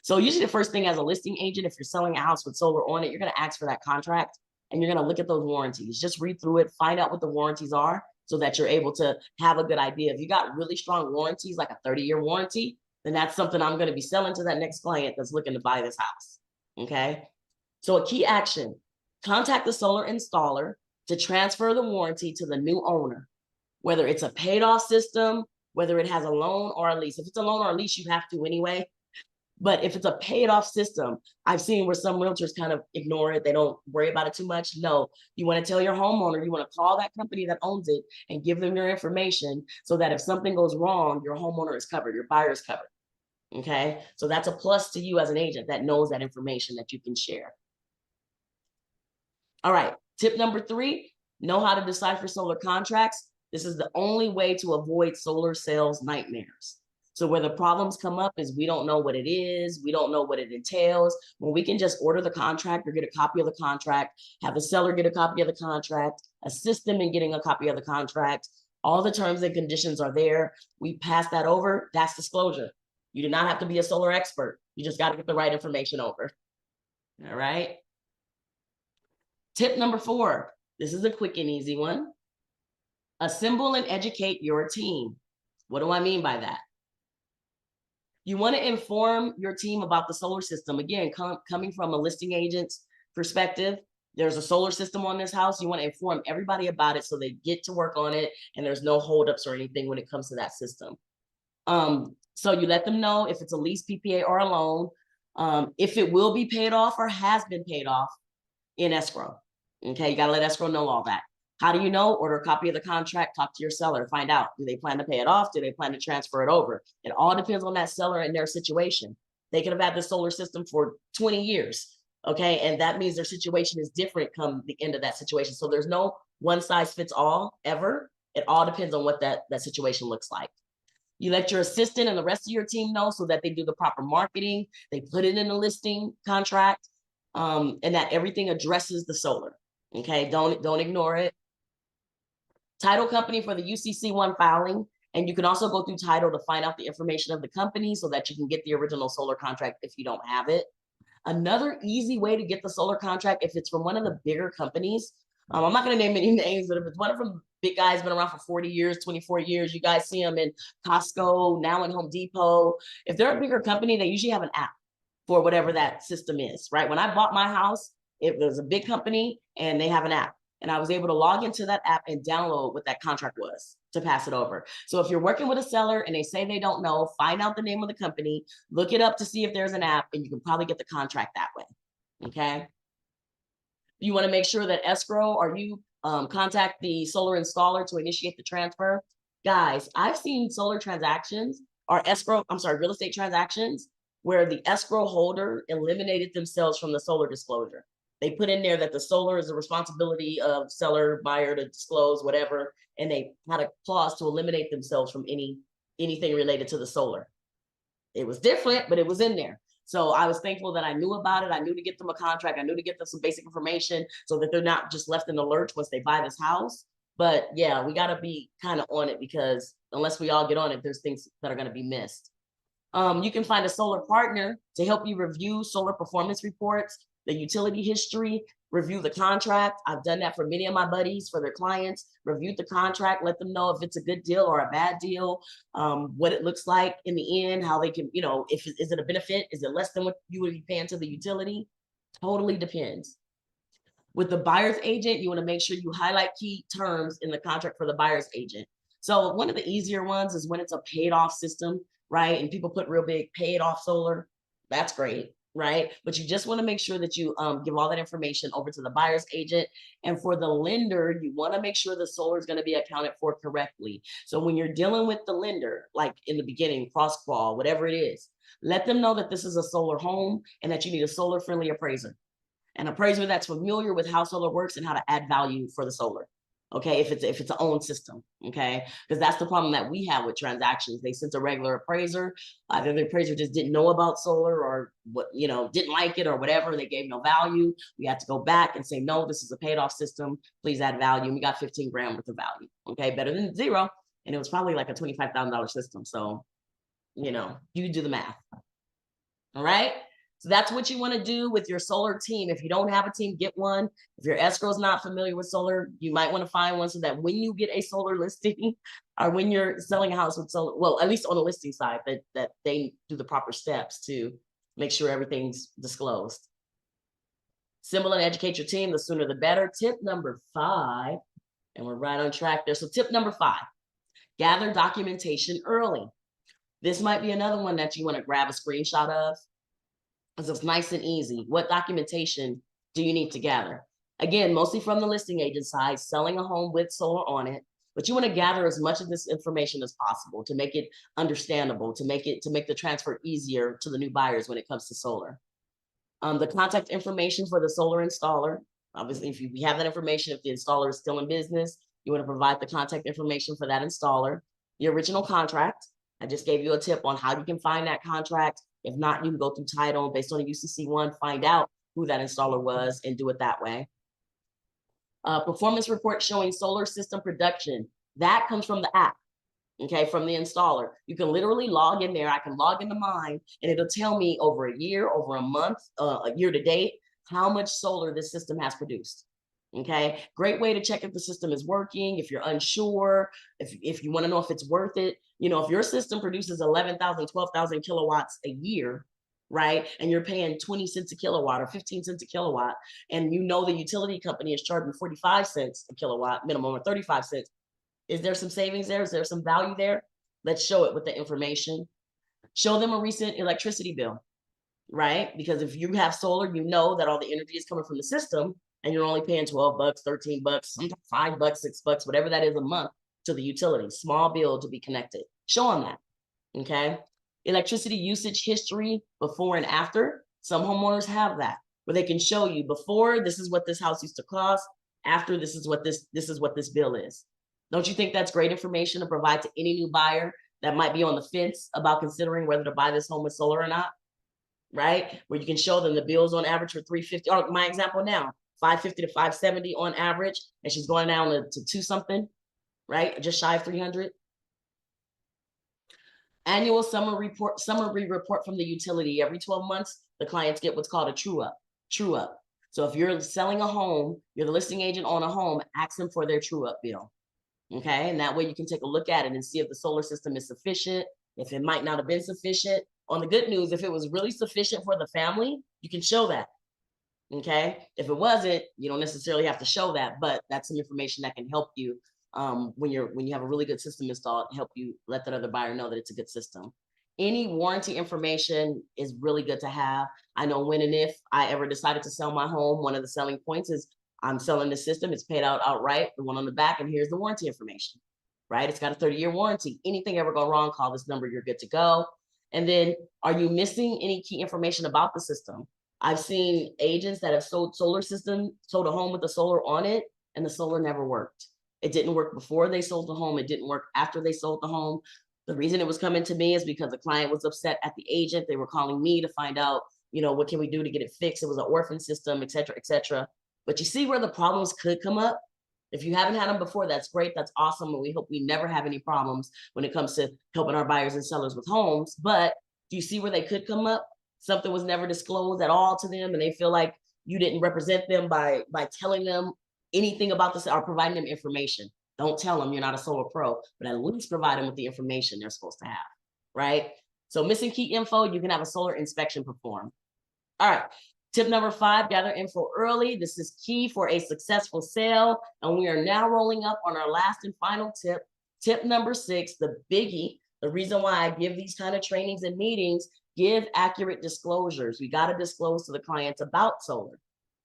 So usually the first thing as a listing agent, if you're selling a house with solar on it, you're going to ask for that contract and you're going to look at those warranties. Just read through it, find out what the warranties are so that you're able to have a good idea. If you got really strong warranties, like a 30-year warranty, then that's something I'm going to be selling to that next client that's looking to buy this house. Okay. So a key action: contact the solar installer to transfer the warranty to the new owner, whether it's a paid off system, whether it has a loan or a lease. If it's a loan or a lease, you have to anyway. But if it's a paid off system, I've seen where some realtors kind of ignore it. They don't worry about it too much. No, you want to tell your homeowner, you want to call that company that owns it and give them your information so that if something goes wrong, your homeowner is covered, your buyer is covered. Okay, so that's a plus to you as an agent that knows that information that you can share. All right, tip number 3, know how to decipher solar contracts. This is the only way to avoid solar sales nightmares. So where the problems come up is we don't know what it is, we don't know what it entails. When we can just order the contract or get a copy of the contract, have the seller get a copy of the contract, assist them in getting a copy of the contract, all the terms and conditions are there. We pass that over, that's disclosure. You do not have to be a solar expert. You just got to get the right information over. All right. Tip number 4. This is a quick and easy one. Assemble and educate your team. What do I mean by that? You want to inform your team about the solar system. Again, coming from a listing agent's perspective, there's a solar system on this house. You want to inform everybody about it so they get to work on it and there's no holdups or anything when it comes to that system. So you let them know if it's a lease, PPA, or a loan, if it will be paid off or has been paid off in escrow. Okay, you got to let escrow know all that. How do you know? Order a copy of the contract, talk to your seller, find out, do they plan to pay it off? Do they plan to transfer it over? It all depends on that seller and their situation. They could have had the solar system for 20 years. Okay, and that means their situation is different come the end of that situation. So there's no one size fits all ever. It all depends on what that situation looks like. You let your assistant and the rest of your team know so that they do the proper marketing, they put it in the listing contract, and that everything addresses the solar. Okay, don't ignore it. Title company for the UCC1 filing, and you can also go through title to find out the information of the company so that you can get the original solar contract if you don't have it. Another easy way to get the solar contract, if it's from one of the bigger companies, I'm not going to name any names, but if it's one of them big guys, been around for 40 years, 24 years, you guys see them in Costco, now in Home Depot. If they're a bigger company, they usually have an app for whatever that system is, right? When I bought my house, it was a big company and they have an app. And I was able to log into that app and download what that contract was to pass it over. So if you're working with a seller and they say they don't know, find out the name of the company, look it up to see if there's an app, and you can probably get the contract that way. Okay. You want to make sure that escrow, or you contact the solar installer to initiate the transfer. Guys, I've seen solar transactions or real estate transactions where the escrow holder eliminated themselves from the solar disclosure. They put in there that the solar is the responsibility of seller, buyer to disclose whatever, and they had a clause to eliminate themselves from anything related to the solar. It was different, but it was in there. So I was thankful that I knew about it. I knew to get them a contract. I knew to get them some basic information so that they're not just left in the lurch once they buy this house. But yeah, we got to be kind of on it, because unless we all get on it, there's things that are going to be missed. You can find a solar partner to help you review solar performance reports, the utility history, review the contract. I've done that for many of my buddies, for their clients, reviewed the contract, let them know if it's a good deal or a bad deal, what it looks like in the end, how they can, is it a benefit? Is it less than what you would be paying to the utility? Totally depends. With the buyer's agent, you want to make sure you highlight key terms in the contract for the buyer's agent. So one of the easier ones is when it's a paid off system, right? And people put real big paid off solar. That's great, right? But you just want to make sure that you give all that information over to the buyer's agent. And for the lender, you want to make sure the solar is going to be accounted for correctly. So when you're dealing with the lender, like in the beginning, cross crawl, whatever it is, let them know that this is a solar home and that you need a solar friendly appraiser. An appraiser that's familiar with how solar works and how to add value for the solar. Okay, if it's an own system, okay, because that's the problem that we have with transactions. They sent a regular appraiser. Either the appraiser just didn't know about solar, or didn't like it, or whatever. They gave no value. We had to go back and say, no, this is a paid off system. Please add value. And we got 15 grand worth of value. Okay, better than zero. And it was probably like a $25,000 system. So, you do the math. All right. So that's what you want to do with your solar team. If you don't have a team, get one. If your escrow is not familiar with solar, you might want to find one so that when you get a solar listing, or when you're selling a house with solar, well, at least on the listing side, that they do the proper steps to make sure everything's disclosed. Assemble and educate your team. The sooner the better. Tip number 5, and we're right on track there. So tip number 5, gather documentation early. This might be another one that you want to grab a screenshot of, because it's nice and easy. What documentation do you need to gather? Again, mostly from the listing agent side, selling a home with solar on it, but you want to gather as much of this information as possible to make it understandable, to make the transfer easier to the new buyers when it comes to solar. The contact information for the solar installer. Obviously, if we have that information, if the installer is still in business, you want to provide the contact information for that installer. The original contract. I just gave you a tip on how you can find that contract. If not, you can go through title based on a UCC1, find out who that installer was and do it that way. Performance report showing solar system production. That comes from the app, okay, from the installer. You can literally log in there. I can log into mine and it'll tell me over a year, over a month, a year to date, how much solar this system has produced. Okay, great way to check if the system is working. If you're unsure, if you want to know if it's worth it, if your system produces 11,000, 12,000 kilowatts a year, right, and you're paying 20 cents a kilowatt or 15 cents a kilowatt, and the utility company is charging 45 cents a kilowatt minimum, or 35 cents, is there some savings there? Is there some value there? Let's show it with the information. Show them a recent electricity bill, right? Because if you have solar, you know that all the energy is coming from the system, and you're only paying $12, $13, $5, $6, whatever that is a month to the utility. Small bill to be connected. Show them that. Okay. Electricity usage history before and after. Some homeowners have that. where they can show you before, this is what this house used to cost. After, this is what this bill is. Don't you think that's great information to provide to any new buyer that might be on the fence about considering whether to buy this home with solar or not? Right? Where you can show them the bills on average for 350, or my example now, 550 to 570 on average, and she's going down to two something, right? Just shy of 300. Annual summary report from the utility. Every 12 months, the clients get what's called a true up. True up. So if you're selling a home, you're the listing agent on a home, ask them for their true up bill. Okay, and that way you can take a look at it and see if the solar system is sufficient, if it might not have been sufficient. On the good news, if it was really sufficient for the family, you can show that. Okay, if it wasn't, you don't necessarily have to show that, but that's some information that can help you when you have a really good system installed, help you let that other buyer know that it's a good system. Any warranty information is really good to have. I know when and if I ever decided to sell my home, one of the selling points is I'm selling the system, it's paid out outright, the one on the back, and here's the warranty information, right? It's got a 30-year warranty. Anything ever go wrong, call this number, you're good to go. And then, are you missing any key information about the system? I've seen agents that have sold a home with the solar on it, and the solar never worked. It didn't work before they sold the home. It didn't work after they sold the home. The reason it was coming to me is because the client was upset at the agent. They were calling me to find out, what can we do to get it fixed? It was an orphan system, et cetera, et cetera. But you see where the problems could come up? If you haven't had them before, that's great. That's awesome. And we hope we never have any problems when it comes to helping our buyers and sellers with homes. But do you see where they could come up? Something was never disclosed at all to them, and they feel like you didn't represent them by telling them anything about this or providing them information. Don't tell them you're not a solar pro, but at least provide them with the information they're supposed to have, right? So missing key info, you can have a solar inspection performed. All right. Tip number 5, gather info early. This is key for a successful sale. And we are now rolling up on our last and final tip. Tip number 6, the biggie. The reason why I give these kind of trainings and meetings, give accurate disclosures. We got to disclose to the clients about solar.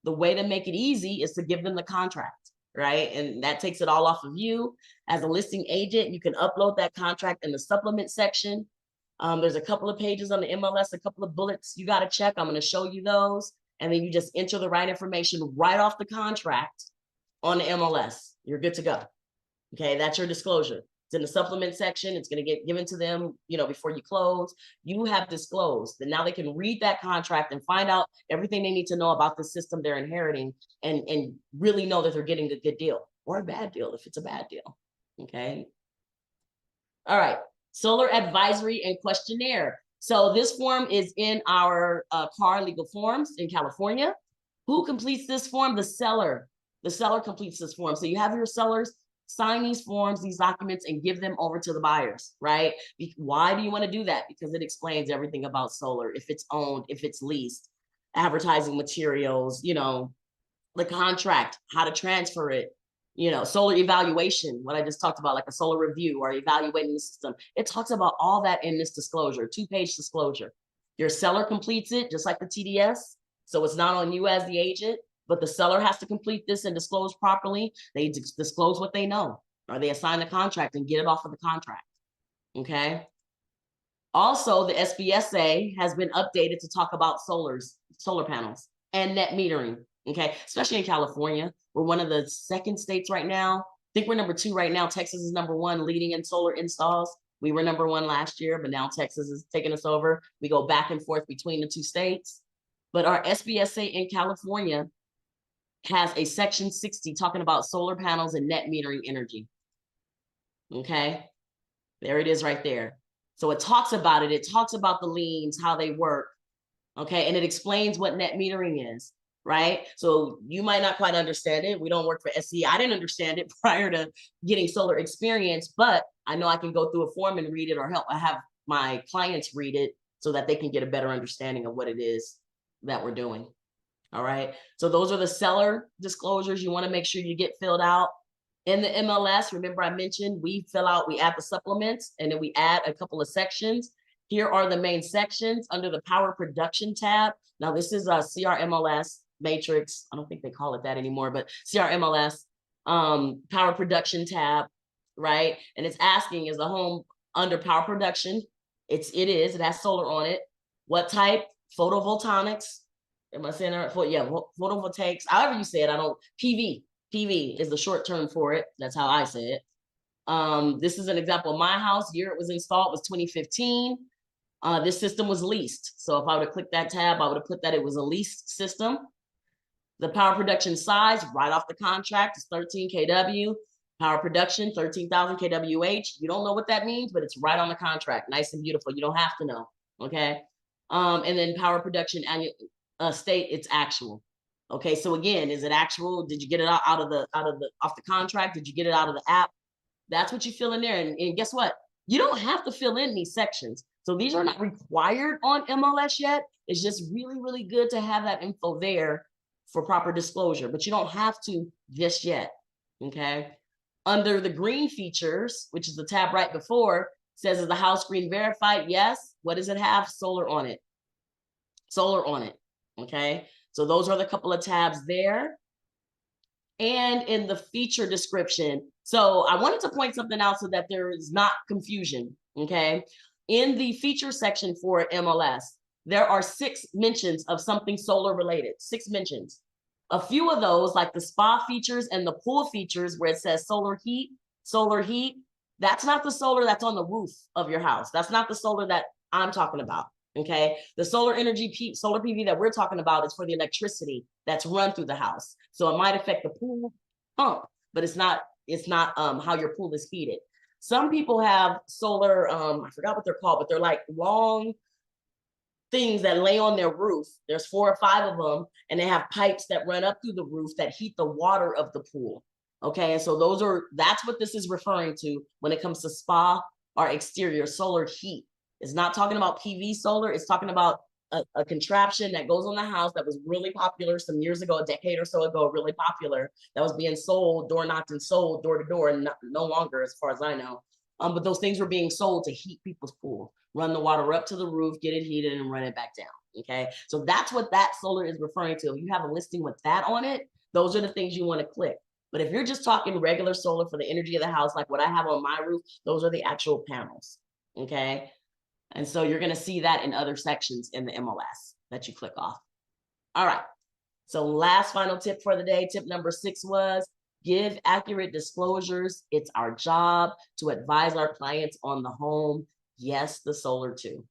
The way to make it easy is to give them the contract, right? And that takes it all off of you. As a listing agent, you can upload that contract in the supplement section. There's a couple of pages on the MLS, a couple of bullets you got to check. I'm going to show you those. And then you just enter the right information right off the contract on the MLS. You're good to go. Okay, that's your disclosure. It's in the supplement section. It's going to get given to them, before you close. You have disclosed. And now they can read that contract and find out everything they need to know about the system they're inheriting and really know that they're getting a good deal or a bad deal if it's a bad deal. Okay. All right. Solar advisory and questionnaire. So this form is in our CAR legal forms in California. Who completes this form? The seller. The seller completes this form. So you have your sellers sign these forms, these documents, and give them over to the buyers, right? Why do you want to do that? Because it explains everything about solar, if it's owned, if it's leased, advertising materials, the contract, how to transfer it, solar evaluation, what I just talked about, like a solar review or evaluating the system. It talks about all that in this disclosure, 2-page disclosure. Your seller completes it just like the TDS. So it's not on you as the agent, but the seller has to complete this and disclose properly. They disclose what they know, or they assign the contract and get it off of the contract. Okay. Also, the SBSA has been updated to talk about solar panels and net metering. Okay, especially in California. We're one of the second states right now. I think we're number 2 right now. Texas is number 1 leading in solar installs. We were number 1 last year, but now Texas is taking us over. We go back and forth between the 2 states. But our SBSA in California has a section 60 talking about solar panels and net metering energy. Okay, there it is right there. So it talks about it. It talks about the liens, how they work. Okay, and it explains what net metering is. Right? So you might not quite understand it. We don't work for SE. I didn't understand it prior to getting solar experience, but I know I can go through a form and read it, or have my clients read it so that they can get a better understanding of what it is that we're doing. All right. So those are the seller disclosures you want to make sure you get filled out. In the MLS, remember I mentioned we add the supplements, and then we add a couple of sections. Here are the main sections under the Powur Production tab. Now this is a CRMLS matrix. I don't think they call it that anymore, but CRMLS, Powur Production tab, right? And it's asking, is the home under Powur Production? It has solar on it. What type? Photovoltaics. Am I saying that right? Yeah, photovoltaics, however you say it, I don't, PV is the short term for it. That's how I say it. This is an example of my house. Year it was installed was 2015. This system was leased. So if I would have clicked that tab, I would have put that it was a leased system. The power production size, right off the contract, is 13 kW. Power production, 13,000 kWh. You don't know what that means, but it's right on the contract. Nice and beautiful. You don't have to know. Okay. And then power production annual state, it's actual. Okay. So again, is it actual? Did you get it off the contract? Did you get it out of the app? That's what you fill in there. And guess what? You don't have to fill in these sections. So these are not required on MLS yet. It's just really, really good to have that info there for proper disclosure, but you don't have to just yet. Okay. Under the green features, which is the tab right before, says, is the house green verified? Yes. What does it have? Solar on it. Solar on it. Okay. So those are the couple of tabs there. And in the feature description. So I wanted to point something out so that there is not confusion. Okay. In the feature section for MLS, there are 6 mentions of something solar related, 6 mentions. A few of those, like the spa features and the pool features where it says solar heat, that's not the solar that's on the roof of your house. That's not the solar that I'm talking about. Okay. The solar energy, solar PV that we're talking about is for the electricity that's run through the house. So it might affect the pool pump, but it's not how your pool is heated. Some people have solar, I forgot what they're called, but they're like long things that lay on their roof. There's 4 or 5 of them, and they have pipes that run up through the roof that heat the water of the pool. Okay, and so that's what this is referring to when it comes to spa or exterior solar heat. It's not talking about PV solar. It's talking about a contraption that goes on the house that was really popular some years ago, a decade or so ago, really popular, that was being sold, door knocked and sold door to door, and no longer, as far as I know. But those things were being sold to heat people's pool, run the water up to the roof, get it heated, and run it back down. Okay, so that's what that solar is referring to. If you have a listing with that on it, those are the things you want to click. But if you're just talking regular solar for the energy of the house, like what I have on my roof, those are the actual panels. Okay. And so you're going to see that in other sections in the MLS that you click off. All right. So last final tip for the day, tip number 6 was give accurate disclosures. It's our job to advise our clients on the home. Yes, the solar too,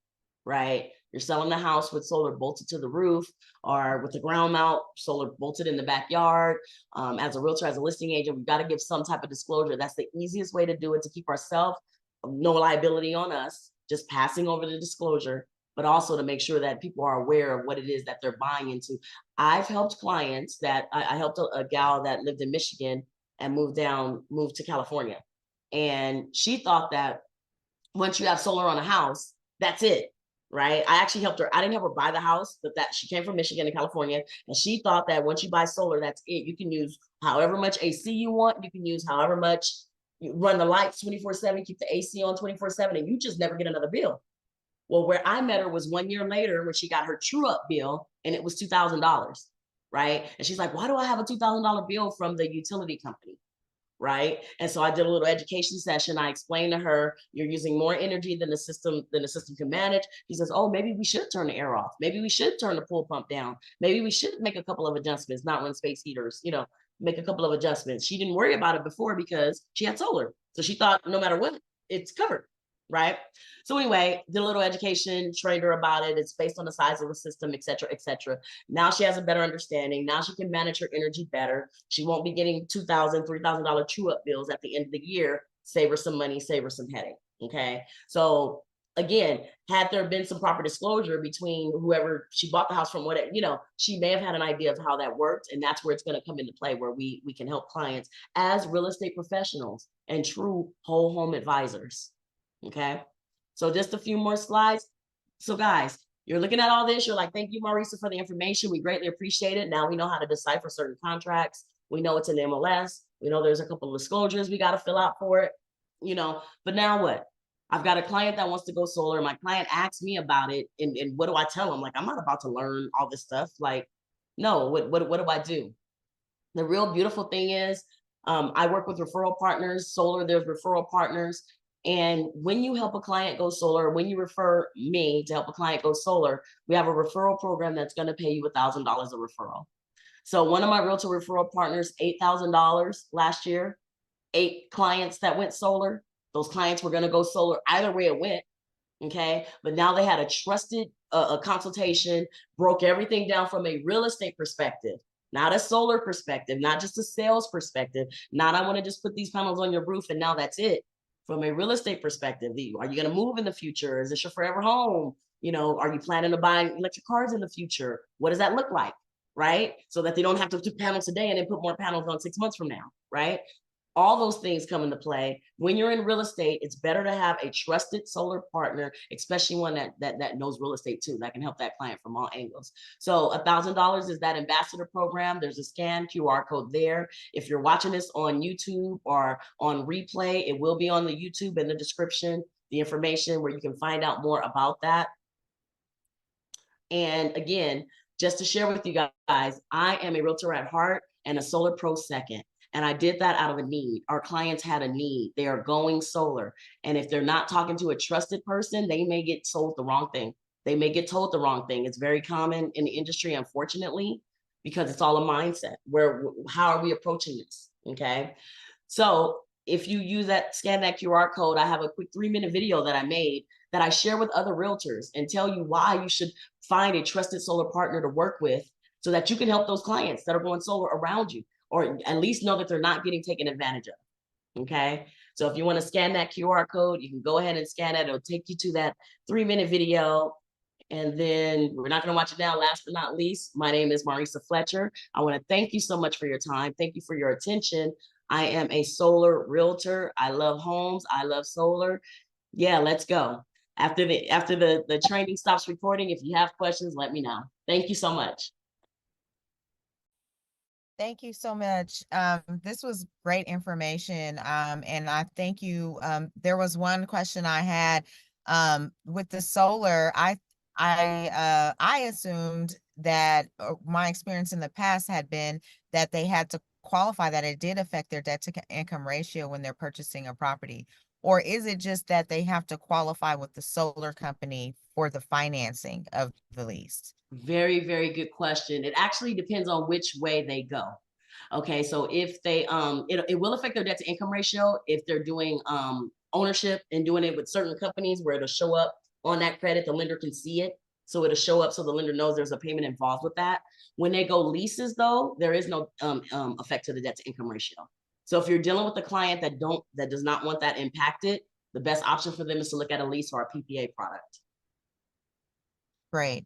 right? You're selling the house with solar bolted to the roof or with the ground mount, solar bolted in the backyard. As a realtor, as a listing agent, we've got to give some type of disclosure. That's the easiest way to do it, to keep ourselves, no liability on us, just passing over the disclosure, but also to make sure that people are aware of what it is that they're buying into. I've helped clients that I helped a gal that lived in Michigan and moved to California. And she thought that once you have solar on a house, that's it, right? I actually helped her. I didn't help her buy the house, but that she came from Michigan to California. And she thought that once you buy solar, that's it. You can use however much AC you want. You can use however much, you run the lights 24/7, keep the AC on 24/7, and you just never get another bill. Well, where I met her was 1 year later when she got her true up bill, and it was $2,000, right? And she's like, why do I have a $2,000 bill from the utility company? Right. And so I did a little education session. I explained to her, you're using more energy than the system can manage. He says, oh, maybe we should turn the air off. Maybe we should turn the pool pump down. Maybe we should make a couple of adjustments, not run space heaters, make a couple of adjustments. She didn't worry about it before because she had solar. So she thought no matter what, it's covered. Right. So anyway, did a little education, trained her about it. It's based on the size of the system, et cetera, et cetera. Now she has a better understanding. Now she can manage her energy better. She won't be getting $2,000, $3,000 true up bills at the end of the year. Save her some money, save her some headache. Okay. So again, had there been some proper disclosure between whoever she bought the house from, whatever, she may have had an idea of how that worked. And that's where it's going to come into play, where we can help clients as real estate professionals and true whole home advisors. Okay, so just a few more slides. So guys, you're looking at all this, you're like, thank you, Marisa, for the information. We greatly appreciate it. Now we know how to decipher certain contracts. We know it's an MLS. We know there's a couple of disclosures we got to fill out for it, but now what? I've got a client that wants to go solar. My client asked me about it. And what do I tell them? Like, I'm not about to learn all this stuff. Like, no, what do I do? The real beautiful thing is, I work with referral partners. Solar, there's referral partners. And when you help a client go solar, when you refer me to help a client go solar, we have a referral program that's going to pay you $1,000 a referral. So one of my realtor referral partners, $8,000 last year, 8 clients that went solar. Those clients were going to go solar either way it went. Okay. But now they had a trusted a consultation, broke everything down from a real estate perspective, not a solar perspective, not just a sales perspective. Not, I want to just put these panels on your roof and now that's it. From a real estate perspective, are you going to move in the future? Is this your forever home? Are you planning to buy electric cars in the future? What does that look like? Right? So that they don't have to do panels today and then put more panels on 6 months from now. Right? All those things come into play. When you're in real estate, it's better to have a trusted solar partner, especially one that knows real estate too, that can help that client from all angles. So $1,000 is that ambassador program. There's a scan QR code there. If you're watching this on YouTube or on replay, it will be on the YouTube in the description, the information where you can find out more about that. And again, just to share with you guys, I am a realtor at heart and a solar pro second. And I did that out of a need. Our clients had a need. They are going solar. And if they're not talking to a trusted person, they may get sold the wrong thing. They may get told the wrong thing. It's very common in the industry, unfortunately, because it's all a mindset. How are we approaching this? Okay. So if you scan that QR code, I have a quick 3-minute video that I made that I share with other realtors and tell you why you should find a trusted solar partner to work with so that you can help those clients that are going solar around you, or at least know that they're not getting taken advantage of. Okay. So if you want to scan that QR code, you can go ahead and scan it. It'll take you to that 3-minute video. And then we're not going to watch it now. Last but not least, my name is Marisa Fletcher. I want to thank you so much for your time. Thank you for your attention. I am a solar realtor. I love homes. I love solar. Yeah, let's go. After the training stops recording, if you have questions, let me know. Thank you so much. Thank you so much. This was great information. And I thank you. There was one question I had with the solar. I assumed that my experience in the past had been that they had to qualify, that it did affect their debt to income ratio when they're purchasing a property. Or is it just that they have to qualify with the solar company for the financing of the lease? Very, very good question. It actually depends on which way they go. Okay, so if they it will affect their debt to income ratio if they're doing ownership and doing it with certain companies where it'll show up on that credit, the lender can see it. So it'll show up so the lender knows there's a payment involved with that. When they go leases though, there is no effect to the debt to income ratio. So if you're dealing with a client that does not want that impacted, the best option for them is to look at a lease or a PPA product. Great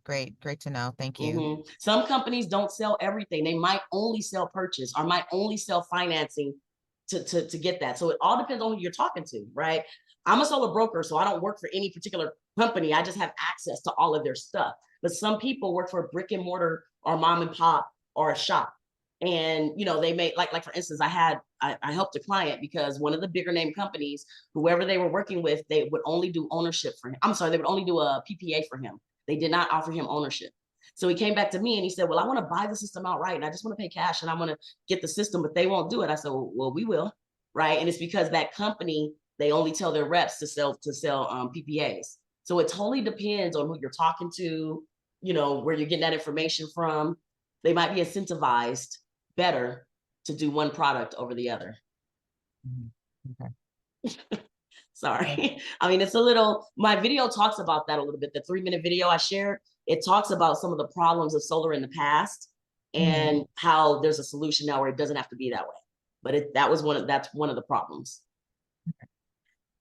to know. Thank you. Some companies don't sell everything. They might only sell purchase or might only sell financing to get that. So it all depends on who you're talking to, right? I'm a solar broker, so I don't work for any particular company. I just have access to all of their stuff. But some people work for a brick and mortar or mom and pop or a shop. And they may like for instance, I helped a client because one of the bigger name companies, whoever they were working with, they would only do ownership for him. They would only do a PPA for him. They did not offer him ownership. So he came back to me and he said, well, I want to buy the system outright and I just want to pay cash and I want to get the system, but they won't do it. I said, well, we will. Right. And it's because that company, they only tell their reps to sell PPAs. So it totally depends on who you're talking to, where you're getting that information from. They might be incentivized better to do one product over the other. Okay. Sorry. I mean, my video talks about that a little bit. The 3-minute video I shared, it talks about some of the problems of solar in the past and how there's a solution now where it doesn't have to be that way. But that's one of the problems.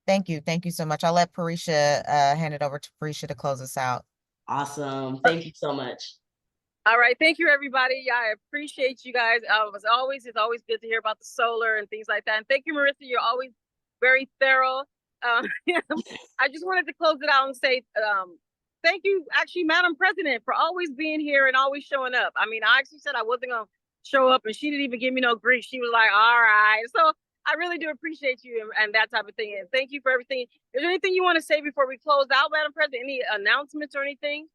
Thank you. Thank you so much. I'll let Parisha hand it over to Parisha to close us out. Awesome. Thank you so much. All right. Thank you, everybody. I appreciate you guys. It's always good to hear about the solar and things like that. And thank you, Marisa. You're always very thorough. I just wanted to close it out and say thank you, actually, Madam President, for always being here and always showing up. I mean, I actually said I wasn't going to show up and she didn't even give me no grief. She was like, all right. So I really do appreciate you and that type of thing. And thank you for everything. Is there anything you want to say before we close out, Madam President? Any announcements or anything?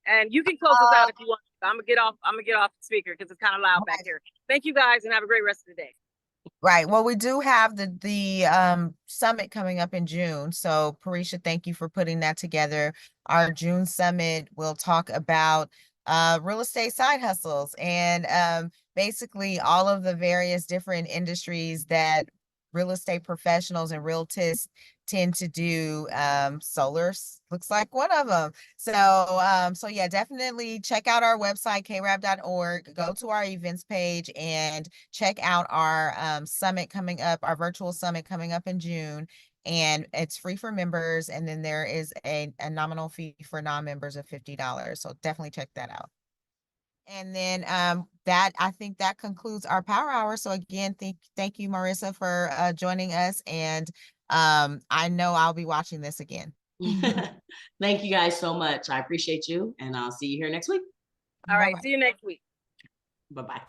And you can close us out if you want. I'm gonna get off the speaker because it's kind of loud back here. Thank you guys and have a great rest of the day. Right. Well, we do have the summit coming up in June. So Parisha, thank you for putting that together. Our June summit will talk about real estate side hustles and basically all of the various different industries that real estate professionals and realtors tend to do. Looks like one of them. So yeah, definitely check out our website, krab.org, go to our events page and check out our summit coming up, our virtual summit coming up in June. And it's free for members. And then there is a nominal fee for non-members of $50. So definitely check that out. And then that I think that concludes our power hour. So again, thank you, Marisa, for joining us. And I know I'll be watching this again. Thank you guys so much. I appreciate you, and I'll see you here next week. All right. Bye-bye. See you next week. Bye-bye.